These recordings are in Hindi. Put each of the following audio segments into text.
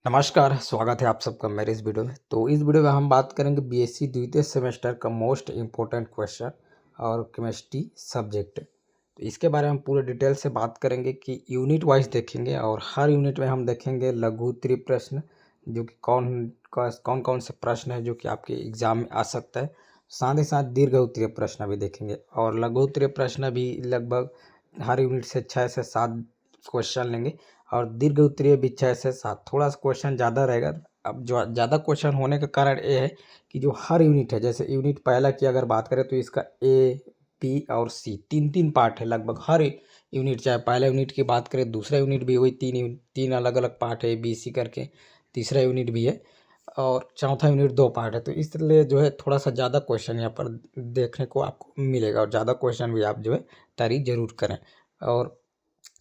नमस्कार, स्वागत है आप सबका मेरे इस वीडियो में। तो इस वीडियो में हम बात करेंगे बीएससी द्वितीय सेमेस्टर का मोस्ट इम्पोर्टेंट क्वेश्चन और केमिस्ट्री सब्जेक्ट। तो इसके बारे में पूरे डिटेल से बात करेंगे कि यूनिट वाइज देखेंगे और हर यूनिट में हम देखेंगे लघु उत्तरीय प्रश्न, जो कि कौन कौन से प्रश्न है जो कि आपके एग्जाम में आ सकता है। साथ ही साथ दीर्घ उत्तरीय प्रश्न भी देखेंगे और लघु उत्तरीय प्रश्न भी लगभग हर यूनिट से 6 से 7 क्वेश्चन लेंगे और दीर्घ उत्तरीय भी 6 से 7। थोड़ा सा क्वेश्चन ज़्यादा रहेगा। अब जो ज़्यादा क्वेश्चन होने का कारण ये है कि जो हर यूनिट है, जैसे यूनिट पहला की अगर बात करें तो इसका ए, बी और सी तीन तीन पार्ट है लगभग हर यूनिट। चाहे पहला यूनिट की बात करें, दूसरा यूनिट भी वही तीन अलग अलग पार्ट है, बी सी करके तीसरा यूनिट भी है और चौथा यूनिट 2 पार्ट है। तो इसलिए जो है थोड़ा सा ज़्यादा क्वेश्चन यहाँ पर देखने को आपको मिलेगा और ज़्यादा क्वेश्चन भी आप जो है तैयारी जरूर करें। और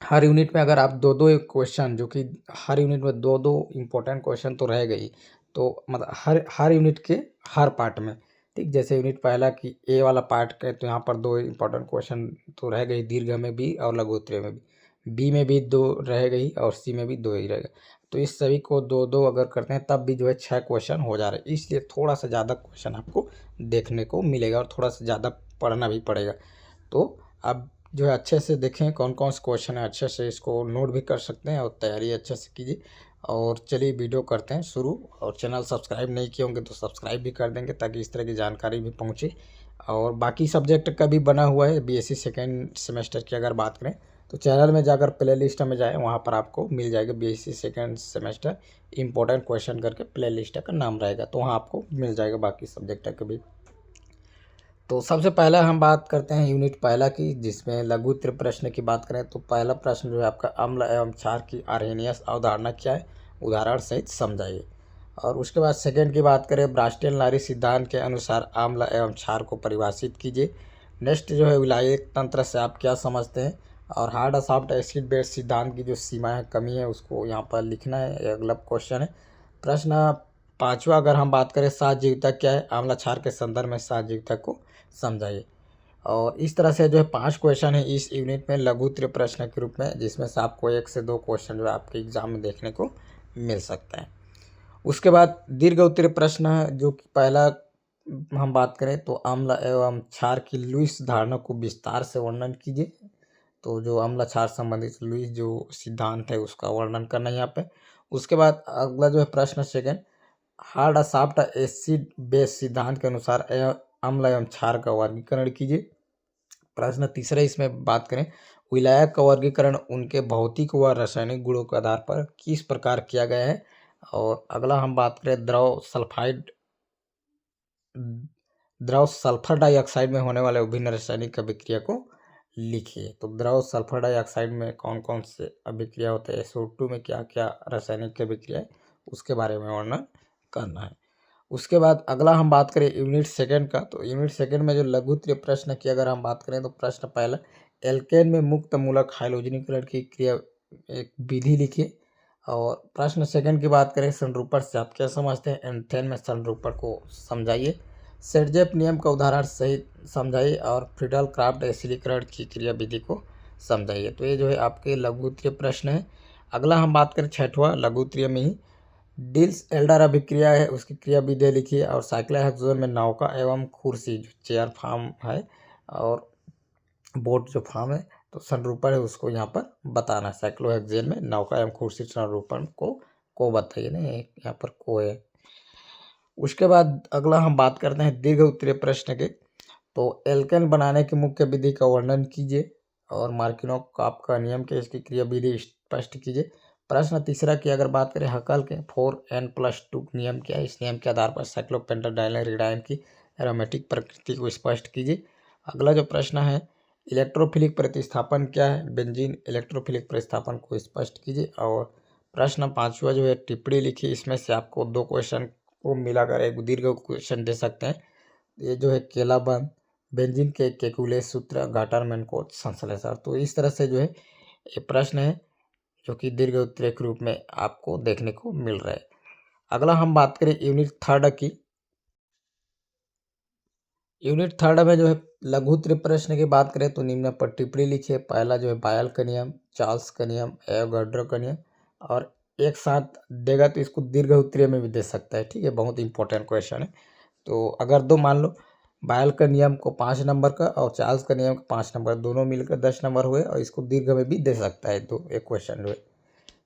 हर यूनिट में अगर आप दो दो एक क्वेश्चन, जो कि हर यूनिट में दो दो इम्पोर्टेंट क्वेश्चन तो रहेगा ही, तो मतलब हर यूनिट के हर पार्ट में, ठीक। जैसे यूनिट पहला की ए वाला पार्ट के तो यहाँ पर 2 इम्पोर्टेंट क्वेश्चन तो रहेगा ही, दीर्घ में भी और लघु उत्तरीय में भी। बी में भी 2 रहेगा ही और सी में भी 2 ही रहेगा। तो इस सभी को दो दो अगर करते हैं तब भी जो है 6 क्वेश्चन हो जा रहे हैं। इसलिए थोड़ा सा ज़्यादा क्वेश्चन आपको देखने को मिलेगा और थोड़ा सा ज़्यादा पढ़ना भी पड़ेगा। तो अब जो है अच्छे से देखें कौन कौन से क्वेश्चन है, अच्छे से इसको नोट भी कर सकते हैं और तैयारी अच्छे से कीजिए। और चलिए वीडियो करते हैं शुरू। और चैनल सब्सक्राइब नहीं किए होंगे तो सब्सक्राइब भी कर देंगे ताकि इस तरह की जानकारी भी पहुंचे। और बाकी सब्जेक्ट का भी बना हुआ है बीएससी सेकेंड सेमेस्टर की अगर बात करें तो चैनल में जाकर प्ले लिस्ट में जाए, वहाँ पर आपको मिल जाएगा BSc second semester important question करके प्ले लिस्ट का नाम रहेगा, तो वहाँ आपको मिल जाएगा बाकी सब्जेक्ट का भी। तो सबसे पहला हम बात करते हैं यूनिट पहला की, जिसमें लघु उत्तरीय प्रश्न की बात करें तो पहला प्रश्न जो है आपका अम्ल एवं क्षार की आर्हेनियस अवधारणा क्या है, उदाहरण सहित समझाइए। और उसके बाद सेकंड की बात करें, ब्रास्टियल नारी सिद्धांत के अनुसार अम्ल एवं क्षार को परिभाषित कीजिए। नेक्स्ट जो है विलायक तंत्र से आप क्या समझते हैं, और हार्ड और सॉफ्ट एसिड बेस सिद्धांत की जो सीमा है, कमी है, उसको यहाँ पर लिखना है। अगला क्वेश्चन है प्रश्न पांचवा, अगर हम बात करें सहजीविता क्या है, आम्ल क्षार के संदर्भ में सहजीविता को समझाइए। और इस तरह से जो है 5 क्वेश्चन है इस यूनिट में लघु उत्तरीय प्रश्न के रूप में, जिसमें से आपको 1 से 2 क्वेश्चन जो है आपके एग्जाम में देखने को मिल सकता है। उसके बाद दीर्घ उत्तरीय प्रश्न है, जो कि पहला हम बात करें तो अम्ल एवं क्षार की लुईस धारणा को विस्तार से वर्णन कीजिए। तो जो अम्ल क्षार संबंधित लुईस जो सिद्धांत है उसका वर्णन करना है यहाँ पे। उसके बाद अगला जो है प्रश्न सेकेंड, हार्ड और सॉफ्ट एसिड बेस सिद्धांत के अनुसार अम्ल एवं क्षार का वर्गीकरण कीजिए। प्रश्न तीसरा इसमें बात करें, विलायक का वर्गीकरण उनके भौतिक व रासायनिक गुणों के आधार पर किस प्रकार किया गया है। और अगला हम बात करें द्रव सल्फर डाइऑक्साइड में होने वाले विभिन्न रासायनिक अभिक्रिया को लिखिए। तो द्रव सल्फर डाइऑक्साइड में कौन कौन से अभिक्रिया होते हैं, SO2 में क्या क्या रासायनिक अभिक्रिया है, उसके बारे में वर्णन करना है। उसके बाद अगला हम बात करें यूनिट सेकंड का, तो यूनिट सेकंड में जो लघु उत्तरीय प्रश्न की अगर हम बात करें तो प्रश्न पहला, एल्केन में मुक्त मूलक हाइड्रोजनीकरण की क्रिया एक विधि लिखिए। और प्रश्न सेकंड की बात करें, संरूपण से आप क्या समझते हैं, एंथेन में संरूपण को समझाइए। सेटजेप नियम का उदाहरण सहित समझाइए और फ्रीडल क्राफ्ट एसिडीकरण की क्रिया विधि को समझाइए। तो ये जो है आपके लघु उत्तरीय प्रश्न है। अगला हम बात करें छठवां लघु उत्तरीय में ही, डिल्स एल्डर अभिक्रिया है उसकी क्रिया विधि लिखिए। और साइक्लोहेक्सोन में नौका एवं कुर्सी जो चेयर फार्म है और बोट जो फार्म है, तो संरूपण है उसको यहाँ पर बताना है। साइक्लोहेक्सेन में नौका एवं कुर्सी संरूपण को बताइए ना, यहाँ पर को है। उसके बाद अगला हम बात करते हैं दीर्घ उत्तरीय प्रश्न के, तो एल्केन बनाने की मुख्य विधि का वर्णन कीजिए और मार्किनोव का नियम के इसकी क्रिया विधि स्पष्ट कीजिए। प्रश्न तीसरा की अगर बात करें, हकल के 4n+2 नियम क्या है, इस नियम के आधार पर साइक्लोपेंटाडाइलेरिडाइन की एरोमेटिक प्रकृति को स्पष्ट कीजिए। अगला जो प्रश्न है, इलेक्ट्रोफिलिक प्रतिस्थापन क्या है, बेंजीन इलेक्ट्रोफिलिक प्रतिस्थापन को स्पष्ट कीजिए। और प्रश्न पांचवा जो है, टिप्पणी लिखिए। इसमें से आपको 2 क्वेश्चन को मिलाकर एक दीर्घ क्वेश्चन दे सकते हैं। ये जो है केलाबंद बेंजीन के कैलकुलस सूत्र गाटरमैन को संश्लेषण। तो इस तरह से जो है ये प्रश्न है जो कि दीर्घ उत्तरीय के रूप में आपको देखने को मिल रहा है। अगला हम बात करें यूनिट थर्ड की। यूनिट थर्ड में जो है लघु उत्तरीय प्रश्न की बात करें तो निम्न पर टिप्पणी लिखिए। पहला जो है बायल का नियम, चार्ल्स का नियम, एवोगाड्रो का नियम और एक साथ देगा तो इसको दीर्घ उत्तरीय में भी दे सकता है। ठीक है, बहुत इंपॉर्टेंट क्वेश्चन है। तो अगर दो मान लो बायल का नियम को 5 नंबर का और चार्ल्स का नियम को 5 नंबर, दोनों मिलकर 10 नंबर हुए और इसको दीर्घ में भी दे सकता है तो एक क्वेश्चन जो है।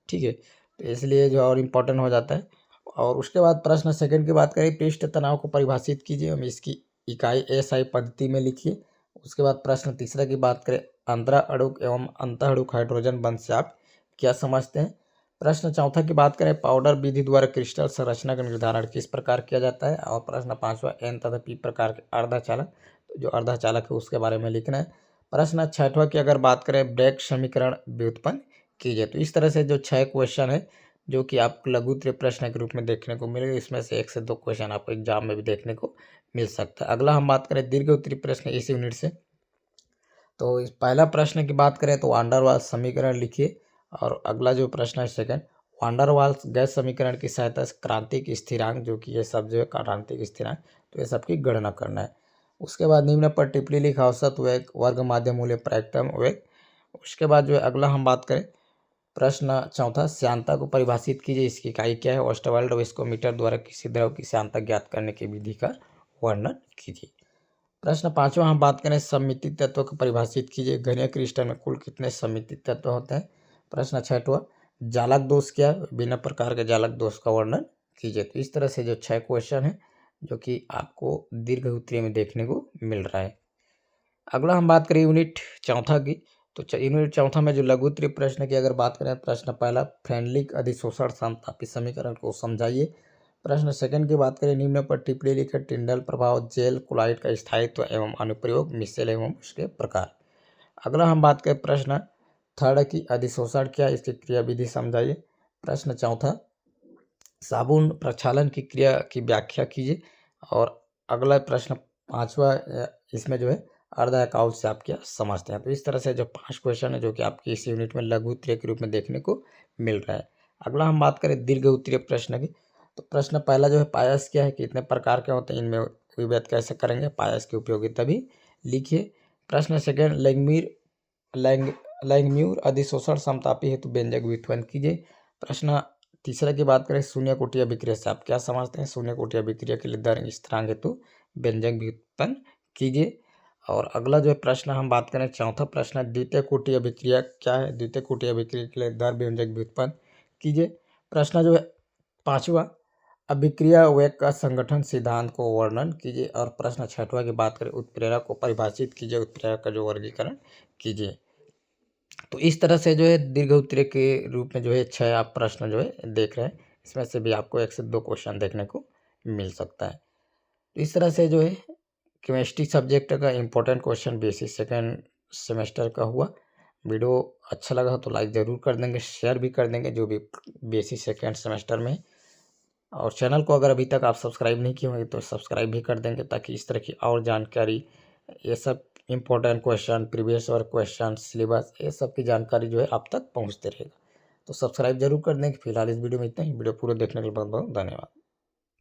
ठीक है, तो इसलिए जो और इम्पोर्टेंट हो जाता है। और उसके बाद प्रश्न सेकंड की बात करें, पृष्ठ तनाव को परिभाषित कीजिए, हम इसकी इकाई एसआई पद्धति में लिखिए। उसके बाद प्रश्न तीसरा की बात करें, अंतरा अणुक एवं अंतः अणुक हाइड्रोजन बंध से आप क्या समझते हैं। प्रश्न चौथा की बात करें, पाउडर विधि द्वारा क्रिस्टल संरचना का निर्धारण किस प्रकार किया जाता है। और प्रश्न पांचवा, एन तथा पी प्रकार के अर्धचालक, तो जो अर्धचालक है उसके बारे में लिखना है। प्रश्न छठवां की अगर बात करें, ब्रैग समीकरण व्युत्पन्न कीजिए। तो इस तरह से जो 6 क्वेश्चन है जो कि आपको लघु उत्तरीय प्रश्न के रूप में देखने को मिलेगा, इसमें से 1 से 2 क्वेश्चन आपको एग्जाम में भी देखने को मिल सकता है। अगला हम बात करें दीर्घ उत्तरीय प्रश्न इस यूनिट से। तो इस पहला प्रश्न की बात करें तो वांडर वाल्स समीकरण लिखिए। और अगला जो प्रश्न है सेकंड, वांडर वाल्स गैस समीकरण की सहायता से क्रांतिक स्थिरांक, जो कि ये सब जो है क्रांतिक स्थिरांक, तो ये सबकी गणना करना है। उसके बाद निम्न पर टिप्पणी लिखा, औसत वेग, वर्ग माध्य मूल्य, प्रायिकतम वेग। उसके बाद जो है अगला हम बात करें प्रश्न चौथा, श्यानता को परिभाषित कीजिए, इसकी इकाई क्या है। ओस्टवाल्ड विस्कोमीटर द्वारा किसी द्रव की श्यानता ज्ञात करने की विधि का वर्णन कीजिए। प्रश्न पांचवा हम बात करें, सममिति तत्व को परिभाषित कीजिए, घनीय क्रिस्टल में कुल कितने सममिति तत्व होते हैं। प्रश्न छठवा, जालक दोष क्या है, विभिन्न प्रकार के जालक दोष का वर्णन कीजिए। तो इस तरह से जो 6 क्वेश्चन है जो कि आपको दीर्घ उत्तरीय में देखने को मिल रहा है। अगला हम बात करें यूनिट चौथा की। तो यूनिट चौथा में जो लघु उत्तरीय प्रश्न की अगर बात करें, प्रश्न पहला, फ्रेंडलिक अधिशोषण समतापी समीकरण को समझाइए। प्रश्न सेकंड की बात करें, निम्न पर टिप्पणी लिखे, टिंडल प्रभाव, जेल कोलाइड का स्थायित्व एवं अनुप्रयोग, मिशेल एवं उसके प्रकार। अगला हम बात करें प्रश्न थर्ड की, अधिशोषण क्या, इसकी क्रियाविधि समझाइए। प्रश्न चौथा, साबुन प्रक्षालन की क्रिया की व्याख्या कीजिए। और अगला प्रश्न पांचवा, इसमें जो है अर्ध एकाउल से आप क्या समझते हैं। तो इस तरह से जो 5 क्वेश्चन है जो कि आपकी इस यूनिट में लघु उत्तरीय के रूप में देखने को मिल रहा है। अगला हम बात करें दीर्घ उत्तरीय प्रश्न की। तो प्रश्न पहला जो है, पायस क्या है, कितने प्रकार के होते हैं, इनमें विभेद कैसे करेंगे, पायस की उपयोगिता भी लिखिए। प्रश्न सेकंड, लैंगम्यूर अधिशोषण समतापी हेतु व्यंजक व्युत्पन्न कीजिए। प्रश्न तीसरा की बात करें, शून्य कोटि अभिक्रिया से आप क्या समझते हैं, शून्य कोटि अभिक्रिया के लिए दर स्थिरांक हेतु व्यंजक व्युत्पन्न कीजिए। और अगला जो है प्रश्न हम बात करें चौथा प्रश्न, द्वितीय कोटि अभिक्रिया क्या है, द्वितीय कोटि अभिक्रिया के लिए दर व्यंजक व्युत्पन्न कीजिए। प्रश्न जो है पांचवा, अभिक्रिया वेग का संगठन सिद्धांत को वर्णन कीजिए। और प्रश्न छठवां की बात करें, उत्प्रेरक को परिभाषित कीजिए, उत्प्रेरक का जो वर्गीकरण कीजिए। तो इस तरह से जो है दीर्घ उत्तरीय के रूप में जो है 6 आप प्रश्न जो है देख रहे हैं, इसमें से भी आपको 1 से 2 क्वेश्चन देखने को मिल सकता है। तो इस तरह से जो है केमिस्ट्री सब्जेक्ट का important question basis second semester का हुआ। वीडियो अच्छा लगा तो लाइक ज़रूर कर देंगे, शेयर भी कर देंगे जो भी बेसिस सेकेंड सेमेस्टर में। और चैनल को अगर अभी तक आप सब्सक्राइब नहीं किए होंगे तो सब्सक्राइब भी कर देंगे, ताकि इस तरह की और जानकारी, ये सब important question, previous year question, syllabus, ये सब की जानकारी जो है आप तक पहुंचते रहेगा। तो सब्सक्राइब जरूर कर देंगे। फिलहाल इस वीडियो में इतना ही। वीडियो पूरे देखने के लिए बहुत बहुत धन्यवाद।